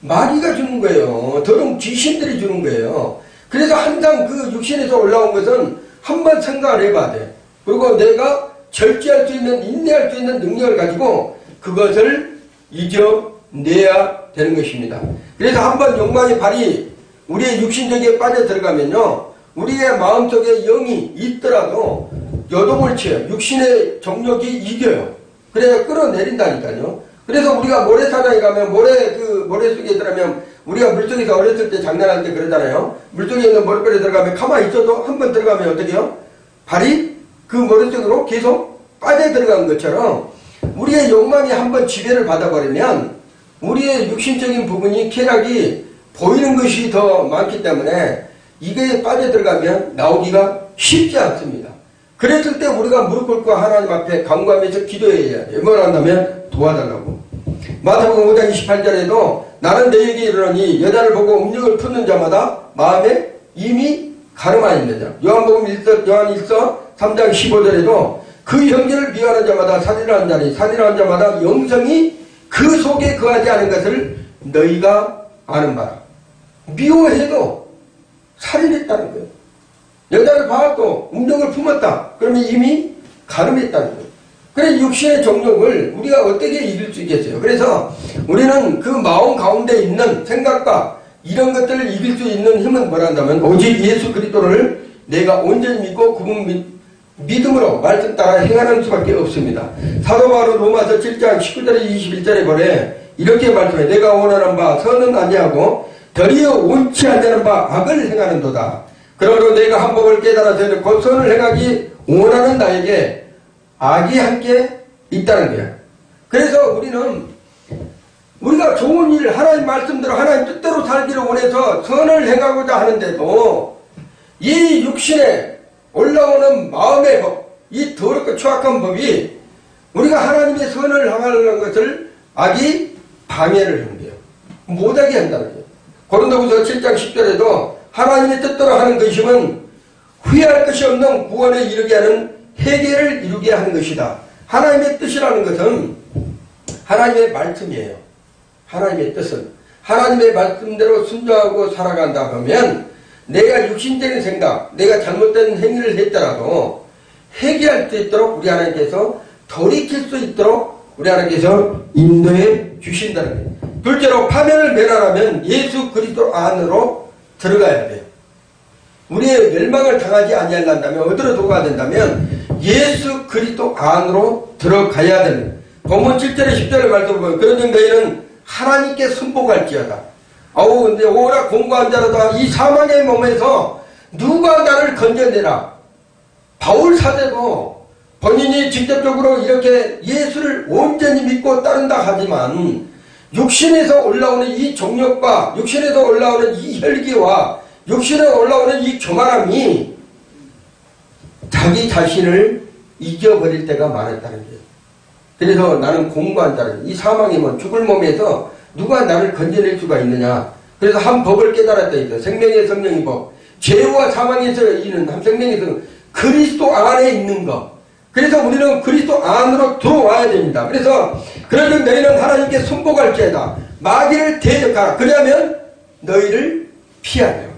마귀가 주는 거예요. 더러운 귀신들이 주는 거예요. 그래서 항상 그 육신에서 올라온 것은 한번 생각을 해봐야 돼. 그리고 내가 절제할 수 있는, 인내할 수 있는 능력을 가지고 그것을 이겨내야 되는 것입니다. 그래서 한번 욕망의 발이 우리의 육신적에 빠져 들어가면요, 우리의 마음속에 영이 있더라도 여동을 쳐요. 육신의 정욕이 이겨요. 그래서 끌어내린다니까요. 그래서 우리가 모래사장에 가면 모래 속에 들어가면, 우리가 물속에서 어렸을 때 장난할 때 그러잖아요. 물속에 있는 모래벌에 들어가면 가만히 있어도 한 번 들어가면 어떻게 해요? 발이 그 모래 속으로 계속 빠져 들어간 것처럼 우리의 욕망이 한번 지배를 받아버리면 우리의 육신적인 부분이 쾌락이 보이는 것이 더 많기 때문에 이게 빠져들어가면 나오기가 쉽지 않습니다. 그랬을 때 우리가 무릎 꿇고 하나님 앞에 간구하면서 기도해야 돼요. 뭘 한다면 도와달라고. 마태복음 5장 28절에도 나는 너에게 이르노니 여자를 보고 음욕을 품는 자마다 마음에 이미 가늠하여 있는 자. 요한 1서 3장 15절에도 그 형제를 미워하는 자마다 살인하는 자니 살인하는 자마다 영생이 그 속에 거하지 않은 것을 너희가 아는 바라. 미워해도 살인했다는 거예요. 여자를 봐도 음욕을 품었다. 그러면 이미 가늠했다는 거예요. 그래서 육신의 정욕을 우리가 어떻게 이길 수 있겠어요? 그래서 우리는 그 마음 가운데 있는 생각과 이런 것들을 이길 수 있는 힘은 뭐란다면 오직 예수 그리스도를 내가 온전히 믿고 그분 믿음으로 말씀 따라 행하는 수밖에 없습니다. 사도 바울은 로마서 7장 19절에 21절에 보래 이렇게 말씀해 내가 원하는 바 선은 아니하고 도리어 원치 않는 바 악을 행하는도다. 그러므로 내가 한 법을 깨달아서 곧 선을 행하기 원하는 나에게 악이 함께 있다는 거야. 그래서 우리가 좋은 일 하나님 말씀대로 하나님 뜻대로 살기를 원해서 선을 행하고자 하는데도 이 육신에 올라오는 마음의 법, 이 더럽고 추악한 법이 우리가 하나님의 선을 행하는 것을 악이 방해를 하는 거예요. 못하게 한다는 거예요. 고린도후서 7장 10절에도 하나님의 뜻대로 하는 것이면 후회할 것이 없는 구원에 이르게 하는 회개를 이루게 하는 것이다. 하나님의 뜻이라는 것은 하나님의 말씀이에요. 하나님의 뜻은 하나님의 말씀대로 순종하고 살아간다 하면 내가 육신적인 생각, 내가 잘못된 행위를 했더라도 회개할 수 있도록 우리 하나님께서 돌이킬 수 있도록 우리 하나님께서 인도해 주신다는 거예요. 둘째로 파멸을 면하려면 예수 그리스도 안으로 들어가야 돼요. 우리의 멸망을 당하지 아니하려면 어디로 들어가야 된다면 예수 그리스도 안으로 들어가야 되는. 본문 7절에 10절의 말씀을 보면 그런즉 너희는 하나님께 순복할지어다. 근데 오라 공고한 자로다 이 사망의 몸에서 누가 나를 건져내라. 바울 사도도 본인이 직접적으로 이렇게 예수를 온전히 믿고 따른다 하지만 육신에서 올라오는 이 정욕과 육신에서 올라오는 이 혈기와 육신에 올라오는 이 교만함이 자기 자신을 잊어버릴 때가 많았다는 거예요. 그래서 나는 공고한 자라. 이 사망의 몸, 죽을 몸에서 누가 나를 건져낼 수가 있느냐. 그래서 한 법을 깨달았다 했어요. 생명의 성령의 법. 죄와 사망에서 이는 한 생명에서 그리스도 안에 있는 것. 그래서 우리는 그리스도 안으로 들어와야 됩니다. 그래서 그러면 너희는 하나님께 순복할지어다. 마귀를 대적하라. 그러면 너희를 피하려.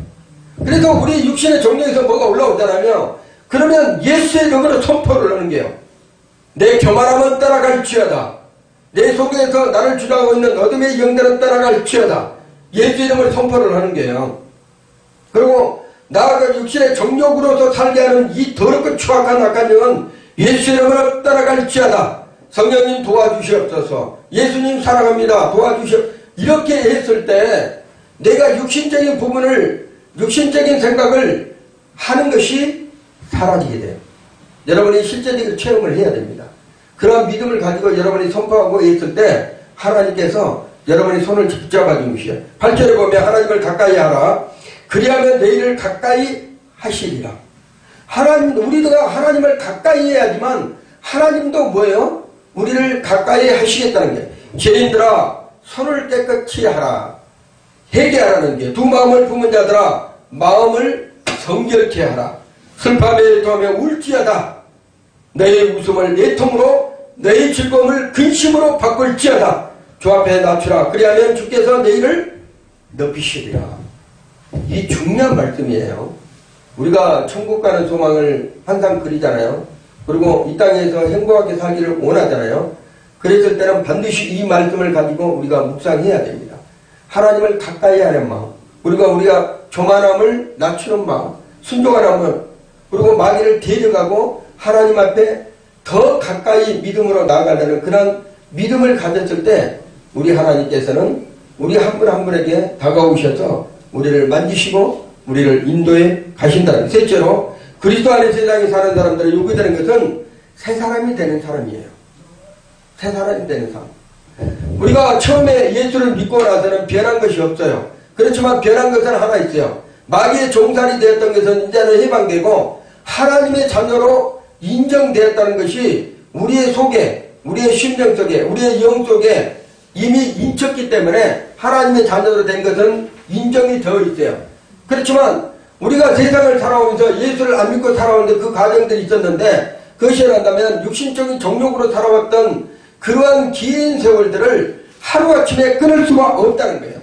그래서 우리 육신의 정령에서 뭐가 올라오잖아요. 그러면 예수의 이름으로 선포를 하는 게요. 내 교만함은 따라갈지어다. 내 속에서 나를 주장하고 있는 어둠의 영들은 따라갈지어다. 예수 이름을 선포를 하는 게요. 그리고 나아가 육신의 정욕으로서 살게 하는 이 더럽고 추악한 악한 영은 예수 이름으로 따라갈지어다. 성령님 도와주시옵소서. 예수님 사랑합니다. 도와주시옵소서. 이렇게 했을 때 내가 육신적인 부분을 육신적인 생각을 하는 것이 사라지게 돼요. 여러분이 실제적으로 체험을 해야 됩니다. 그런 믿음을 가지고 여러분이 선포하고 있을 때 하나님께서 여러분의 손을 붙잡아 주시오. 8절에 보면 하나님을 가까이 하라. 그리하면 너희를 가까이 하시리라. 우리가 하나님을 가까이 해야지만 하나님도 뭐예요? 우리를 가까이 하시겠다는 게. 죄인들아 손을 깨끗이 하라. 회개하라는 게. 두 마음을 품은 자들아 마음을 정결케 하라. 슬픔에 더하며 울지어다. 너의 웃음을 애통으로 너의 즐거움을 근심으로 바꿀지어다. 주 앞에 낮추라. 그리하면 주께서 너희를 높이시리라. 이 중요한 말씀이에요. 우리가 천국 가는 소망을 항상 그리잖아요. 그리고 이 땅에서 행복하게 살기를 원하잖아요. 그랬을 때는 반드시 이 말씀을 가지고 우리가 묵상해야 됩니다. 하나님을 가까이 하는 마음, 우리가 교만함을 낮추는 마음, 순종하는 마음, 그리고 마귀를 대적하고 하나님 앞에 더 가까이 믿음으로 나아가려는 그런 믿음을 가졌을 때 우리 하나님께서는 우리 한 분 한 분에게 다가오셔서 우리를 만지시고 우리를 인도해 가신다는. 셋째로 그리스도 안에 세상에 사는 사람들을 요구되는 것은 새 사람이 되는 사람이에요. 새 사람이 되는 사람. 우리가 처음에 예수를 믿고 나서는 변한 것이 없어요. 그렇지만 변한 것은 하나 있어요. 마귀의 종살이 되었던 것은 이제는 해방되고 하나님의 자녀로 인정되었다는 것이 우리의 속에, 우리의 심령 속에, 우리의 영 속에 이미 인쳤기 때문에 하나님의 자녀로 된 것은 인정이 되어 있어요. 그렇지만 우리가 세상을 살아오면서 예수를 안 믿고 살아오는데 그 과정들이 있었는데, 그것이 한다면 육신적인 정욕으로 살아왔던 그러한 긴 세월들을 하루아침에 끊을 수가 없다는 거예요.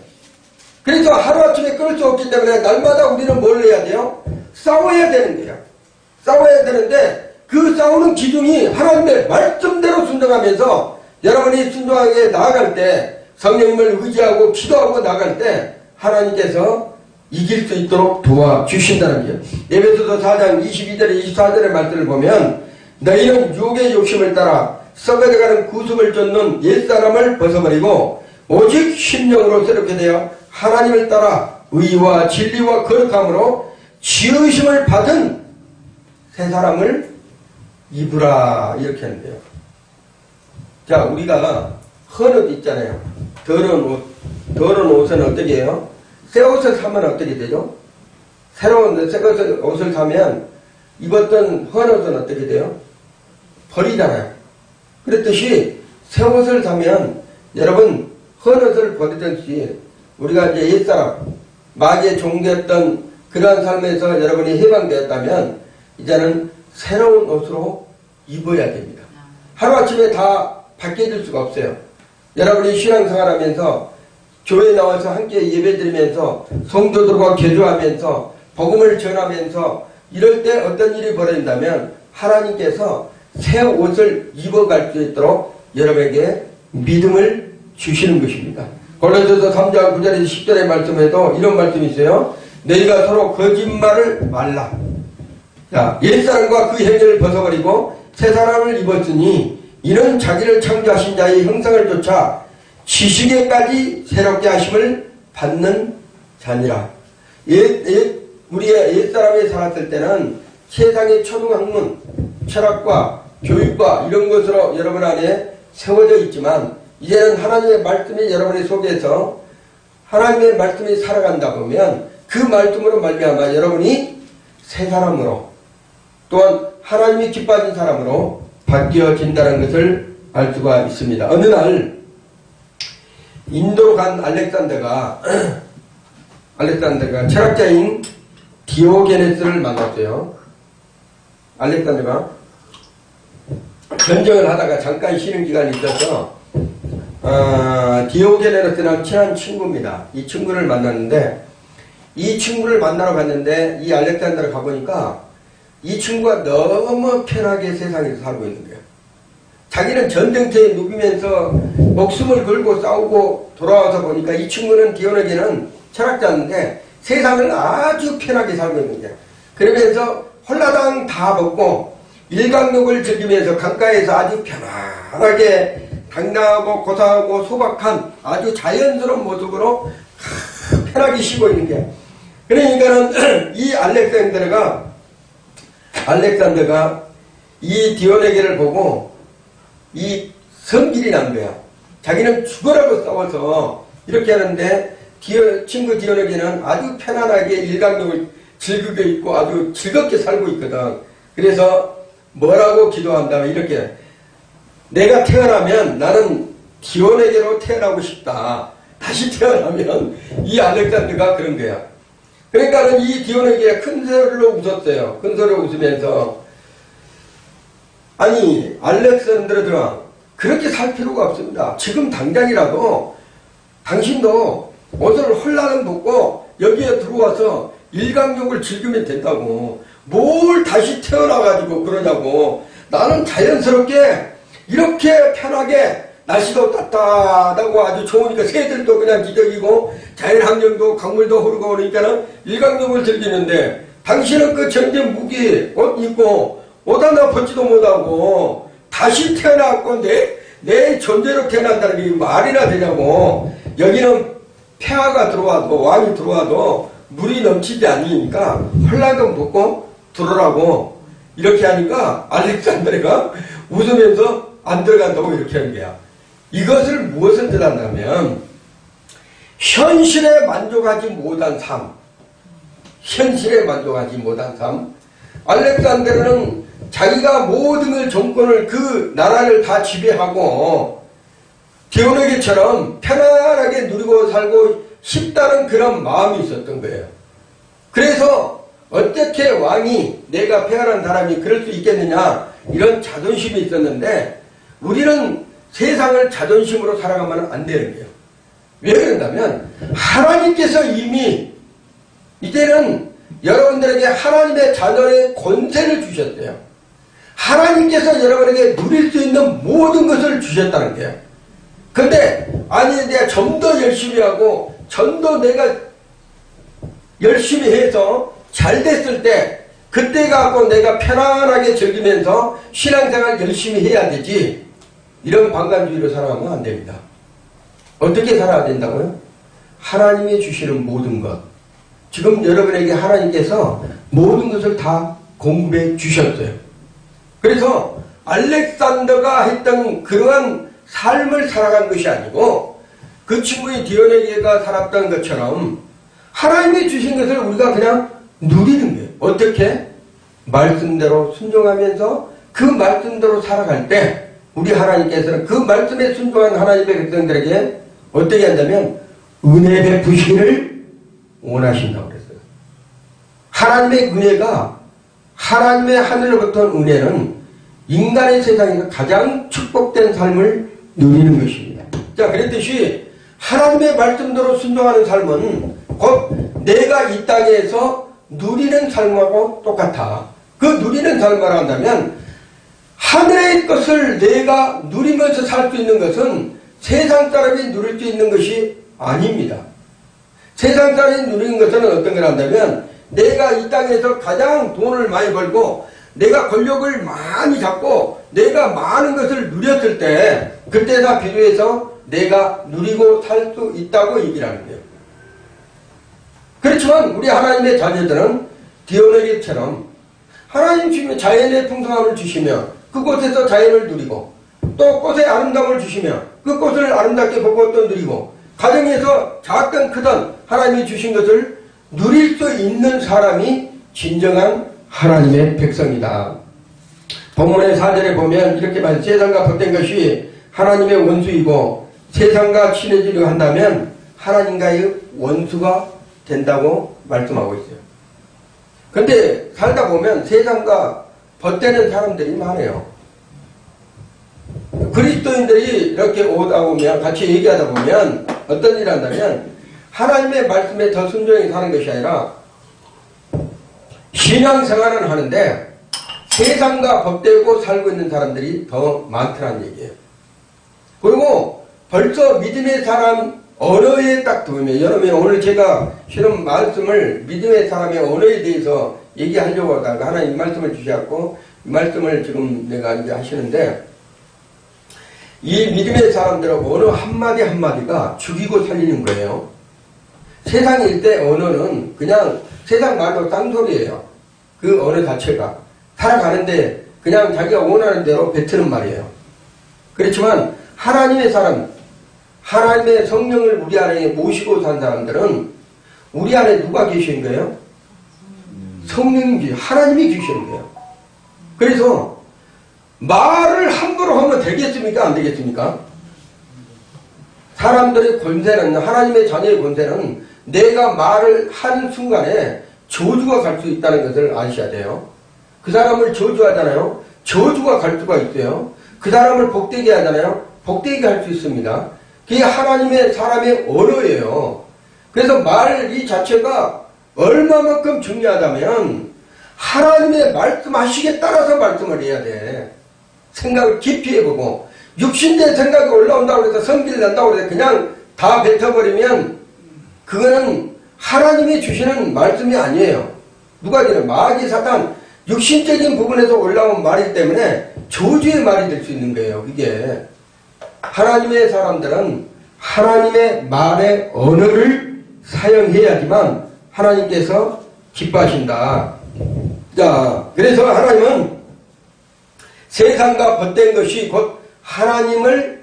그래서 하루아침에 끊을 수 없기 때문에 날마다 우리는 뭘 해야 돼요? 싸워야 되는 거예요. 싸워야 되는데 그 싸우는 기준이 하나님의 말씀대로 순종하면서 여러분이 순종하게 나아갈 때, 성령님을 의지하고 기도하고 나아갈 때 하나님께서 이길 수 있도록 도와주신다는 거예요. 에베소서 4장 22절에 24절의 말씀을 보면 너희는 육의 욕심을 따라 썩어져가는 구습을 쫓는 옛사람을 벗어버리고 오직 심령으로 새롭게 되어 하나님을 따라 의와 진리와 거룩함으로 지으심을 받은 새 사람을 입으라, 이렇게 하는데요. 자, 우리가 헌 옷 있잖아요. 더러운 옷. 더러운 옷은 어떻게 해요? 새 옷을 사면 어떻게 되죠? 새로운 새 옷을 사면 입었던 헌 옷은 어떻게 돼요? 버리잖아요. 그랬듯이 새 옷을 사면 여러분 헌 옷을 버리듯이 우리가 이제 옛사람, 마귀의 종되었던 그러한 삶에서 여러분이 해방되었다면 이제는 새로운 옷으로 입어야 됩니다. 하루아침에 다 바뀌어질 수가 없어요. 여러분이 신앙생활하면서 교회에 나와서 함께 예배드리면서 성도들과 교주하면서 복음을 전하면서 이럴 때 어떤 일이 벌어진다면 하나님께서 새 옷을 입어갈 수 있도록 여러분에게 믿음을 주시는 것입니다. 골로새서 3장 9절에서 10절의 말씀에도 이런 말씀이 있어요. 너희가 서로 거짓말을 말라. 자, 옛사람과 그 행위를 벗어버리고 새 사람을 입었으니 이는 자기를 창조하신 자의 형상을 쫓아 지식에까지 새롭게 하심을 받는 자니라. 우리의 옛사람에 살았을 때는 세상의 초등학문, 철학과 교육과 이런 것으로 여러분 안에 세워져 있지만 이제는 하나님의 말씀이 여러분의 속에서 하나님의 말씀이 살아간다 보면 그 말씀으로 말미암아 여러분이 새 사람으로 또한 하나님이 기뻐하는 사람으로 바뀌어진다는 것을 알 수가 있습니다. 어느 날 인도로 간 알렉산더가 철학자인 디오게네스를 만났어요. 알렉산더가 전쟁을 하다가 잠깐 쉬는 기간이 있어서 디오게네스랑 친한 친구입니다. 이 친구를 만났는데 이 친구를 만나러 갔는데 이 알렉산더를 가보니까 이 친구가 너무 편하게 세상에서 살고 있는 거예요. 자기는 전쟁터에 누비면서 목숨을 걸고 싸우고 돌아와서 보니까 이 친구는 디오게네스는 철학자인데 세상을 아주 편하게 살고 있는 거예요. 그러면서 홀라당 다 먹고 일광욕을 즐기면서 강가에서 아주 편안하게 당당하고 고상하고 소박한 아주 자연스러운 모습으로 편하게 쉬고 있는 게, 그러니까는 이 알렉산더가 이 디오게네스를 보고 이 성질이 난 거야. 자기는 죽으라고 싸워서 이렇게 하는데 친구 디오게네스는 아주 편안하게 일광욕을 즐기고 있고 아주 즐겁게 살고 있거든. 그래서 뭐라고 기도한다면 이렇게, 내가 태어나면 나는 디오게네스로 태어나고 싶다. 다시 태어나면 이 알렉산더가 그런 거야. 그러니까는 이 디오게네스가 큰 소리로 웃었어요. 큰 소리로 웃으면서, 아니 알렉산더들아, 그렇게 살 필요가 없습니다. 지금 당장이라도 당신도 옷을 헐라당 벗고 여기에 들어와서 일광욕을 즐기면 된다고. 뭘 다시 태어나가지고 그러냐고. 나는 자연스럽게 이렇게 편하게, 날씨도 따뜻하다고 아주 좋으니까 새들도 그냥 기적이고 자연환경도 강물도 흐르고 그러니까는 일광욕을 즐기는데, 당신은 그 전쟁 무기 옷 입고 옷 하나 벗지도 못하고 다시 태어나고 내 존재로 태어난다는 게 말이나 되냐고. 여기는 폐하가 들어와도 왕이 들어와도 물이 넘치지 않으니까 헐라당 벗고 들어오라고 이렇게 하니까 알렉산더가 웃으면서 안 들어간다고 이렇게 하는 거야. 이것을 무엇을 뜻한다면 현실에 만족하지 못한 삶, 현실에 만족하지 못한 삶. 알렉산더는 자기가 모든 걸 정권을 그 나라를 다 지배하고 디오네게처럼 편안하게 누리고 살고 싶다는 그런 마음이 있었던 거예요. 그래서 어떻게 왕이 내가 폐하는 사람이 그럴 수 있겠느냐 이런 자존심이 있었는데 우리는 세상을 자존심으로 살아가면 안 되는 거예요. 왜 그런다면 하나님께서 이미 이제는 여러분들에게 하나님의 자녀의 권세를 주셨대요. 하나님께서 여러분에게 누릴 수 있는 모든 것을 주셨다는 거예요. 근데 아니 내가 좀 더 열심히 하고 좀 더 내가 열심히 해서 잘 됐을 때 그때 갖고 내가 편안하게 즐기면서 신앙생활 열심히 해야 되지 이런 방관주의로 살아가면 안 됩니다. 어떻게 살아야 된다고요? 하나님이 주시는 모든 것. 지금 여러분에게 하나님께서 모든 것을 다 공급해 주셨어요. 그래서 알렉산더가 했던 그러한 삶을 살아간 것이 아니고 그 친구의 디오네게가 살았던 것처럼 하나님이 주신 것을 우리가 그냥 누리는 거예요. 어떻게? 말씀대로 순종하면서 그 말씀대로 살아갈 때 우리 하나님께서는 그 말씀에 순종한 하나님의 백성들에게 어떻게 한다면 은혜 베푸시기를 원하신다고 그랬어요. 하나님의 은혜가 하나님의 하늘로부터 온 은혜는 인간의 세상에서 가장 축복된 삶을 누리는 것입니다. 자, 그랬듯이 하나님의 말씀대로 순종하는 삶은 곧 내가 이 땅에서 누리는 삶하고 똑같아. 그 누리는 삶을 한다면 하늘의 것을 내가 누리면서 살 수 있는 것은 세상 사람이 누릴 수 있는 것이 아닙니다. 세상 사람이 누리는 것은 어떤 걸 한다면 내가 이 땅에서 가장 돈을 많이 벌고 내가 권력을 많이 잡고 내가 많은 것을 누렸을 때 그때다 비교해서 내가 누리고 살 수 있다고 얘기를 하는 거예요. 그렇지만 우리 하나님의 자녀들은 디오네게처럼 하나님 주시면 자연의 풍성함을 주시며 그곳에서 자연을 누리고 또 꽃의 아름다움을 주시며 그 꽃을 아름답게 보고 또 누리고 가정에서 작든 크든 하나님이 주신 것을 누릴 수 있는 사람이 진정한 하나님의 백성이다. 본문의 4절에 보면 이렇게 말해요. 세상과 벗된 것이 하나님의 원수이고 세상과 친해지려 한다면 하나님과의 원수가 된다고 말씀하고 있어요. 근데 살다 보면 세상과 벗대는 사람들이 많아요. 그리스도인들이 이렇게 오다 보면 같이 얘기하다 보면 어떤 일을 한다면 하나님의 말씀에 더 순종히 사는 것이 아니라 신앙생활은 하는데 세상과 벗대고 살고 있는 사람들이 더 많다는 얘기예요. 그리고 벌써 믿음의 사람 언어에 딱 들으면 여러분 오늘 제가 실은 말씀을 믿음의 사람의 언어에 대해서 얘기하려고 하다가 하나님 말씀을 주셨고 이 말씀을 지금 내가 이제 하시는데 이 믿음의 사람들은 언어 한마디 한마디가 죽이고 살리는 거예요. 세상일 때 언어는 그냥 세상 말로 딴소리예요. 그 언어 자체가 살아가는데 그냥 자기가 원하는 대로 뱉는 말이에요. 그렇지만 하나님의 사람, 하나님의 성령을 우리 안에 모시고 산 사람들은 우리 안에 누가 계신 거예요? 성령이 하나님이 계시는 거예요. 그래서 말을 함부로 하면 되겠습니까? 안 되겠습니까? 사람들의 권세는 하나님의 자녀의 권세는 내가 말을 하는 순간에 저주가 갈 수 있다는 것을 아셔야 돼요. 그 사람을 저주하잖아요. 저주가 갈 수가 있어요. 그 사람을 복되게 하잖아요. 복되게 할 수 있습니다. 그게 하나님의 사람의 언어예요. 그래서 말 이 자체가 얼마만큼 중요하다면 하나님의 말씀하시기에 따라서 말씀을 해야 돼. 생각을 깊이 해보고 육신의 생각이 올라온다고 해서 성질 난다고 해서 그냥 다 뱉어버리면 그거는 하나님이 주시는 말씀이 아니에요. 누가 되는 마귀 사탄 육신적인 부분에서 올라온 말이기 때문에 저주의 말이 될 수 있는 거예요. 이게 하나님의 사람들은 하나님의 말의 언어를 사용해야지만 하나님께서 기뻐하신다. 자, 그래서 하나님은 세상과 벗된 것이 곧 하나님을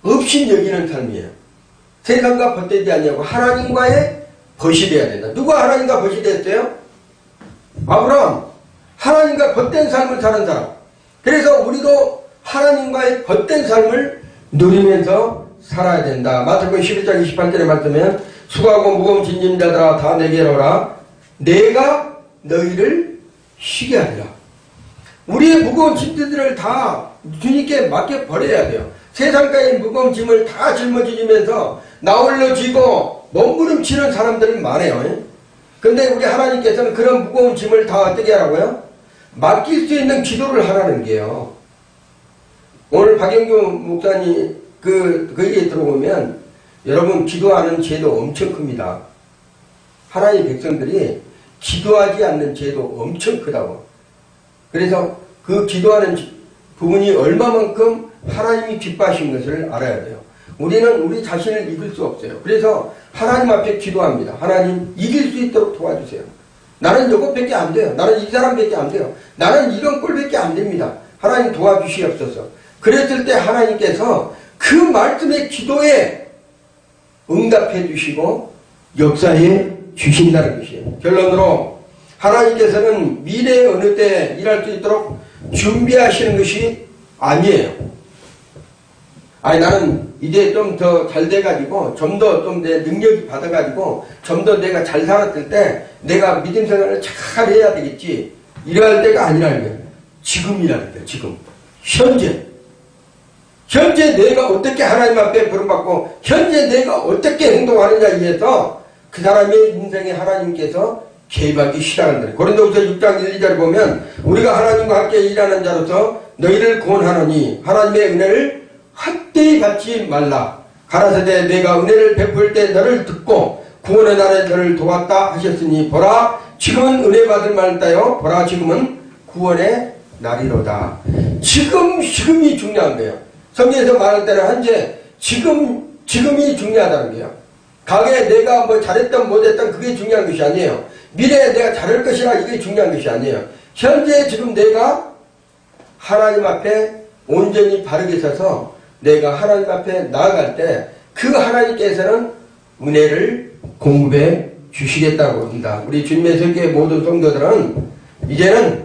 없인 여기는 삶이에요. 세상과 벗되지 아니하고 하나님과의 벗이 돼야 된다. 누가 하나님과 벗이 됐어요? 아브라함. 하나님과 벗된 삶을 사는 사람. 그래서 우리도 하나님과의 벗된 삶을 누리면서 살아야 된다. 마태복음 11장 28절에 말씀하면 수고하고 무거운 짐진 자들아 다 내게로 오라. 내가 너희를 쉬게 하리라. 우리의 무거운 짐들을 다 주님께 맡겨 버려야 돼요. 세상가의 무거운 짐을 다 짊어지면서 나홀로 지고 몸부림치는 사람들은 많아요. 그런데 우리 하나님께서는 그런 무거운 짐을 다 어떻게 하라고요? 맡길 수 있는 기도를 하라는 게요. 오늘 박영규 목사님 거기에 들어오면 여러분 기도하는 죄도 엄청 큽니다. 하나님의 백성들이 기도하지 않는 죄도 엄청 크다고. 그래서 그 기도하는 부분이 얼마만큼 하나님이 기뻐하신 것을 알아야 돼요. 우리는 우리 자신을 이길 수 없어요. 그래서 하나님 앞에 기도합니다. 하나님 이길 수 있도록 도와주세요. 나는 이것밖에 안 돼요. 나는 이 사람밖에 안 돼요. 나는 이런 꼴밖에 안 됩니다. 하나님 도와주시옵소서. 그랬을 때 하나님께서 그 말씀의 기도에 응답해 주시고 역사해 주신다는 것이에요. 결론으로 하나님께서는 미래의 어느 때 일할 수 있도록 준비하시는 것이 아니에요. 아니 나는 이제 좀 더 잘 돼가지고 좀 내 능력이 받아가지고 좀 더 내가 잘 살았을 때 내가 믿음 생활을 잘 해야 되겠지. 이럴 때가 아니라는 거예요. 지금이라는 거예요. 지금. 현재 내가 어떻게 하나님 앞에 부름받고 현재 내가 어떻게 행동하느냐에 의해서 그 사람의 인생에 하나님께서 개입하기 시작한다. 고린도후서 6장 1, 2절을 보면 우리가 하나님과 함께 일하는 자로서 너희를 구원하노니 하나님의 은혜를 헛되이 받지 말라. 가라사대 내가 은혜를 베풀 때 너를 듣고 구원의 날에 너를 도왔다 하셨으니 보라 지금은 은혜 받을 말다요. 보라 지금은 구원의 날이로다. 지금이 중요한 거예요. 성경에서 말할 때는 현재 지금이 중요하다는 거예요. 과거에 내가 뭐 잘했던 못했던 그게 중요한 것이 아니에요. 미래에 내가 잘할 것이라 이게 중요한 것이 아니에요. 현재 지금 내가 하나님 앞에 온전히 바르게 서서 내가 하나님 앞에 나아갈 때 그 하나님께서는 은혜를 공급해 주시겠다고 합니다. 우리 주님의 설교의 모든 성도들은 이제는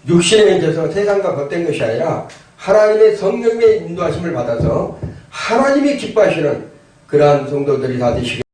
육신에 있어서 세상과 겉된 것이 아니라 하나님의 성령의 인도하심을 받아서 하나님이 기뻐하시는 그러한 성도들이 다 되시겠습니다.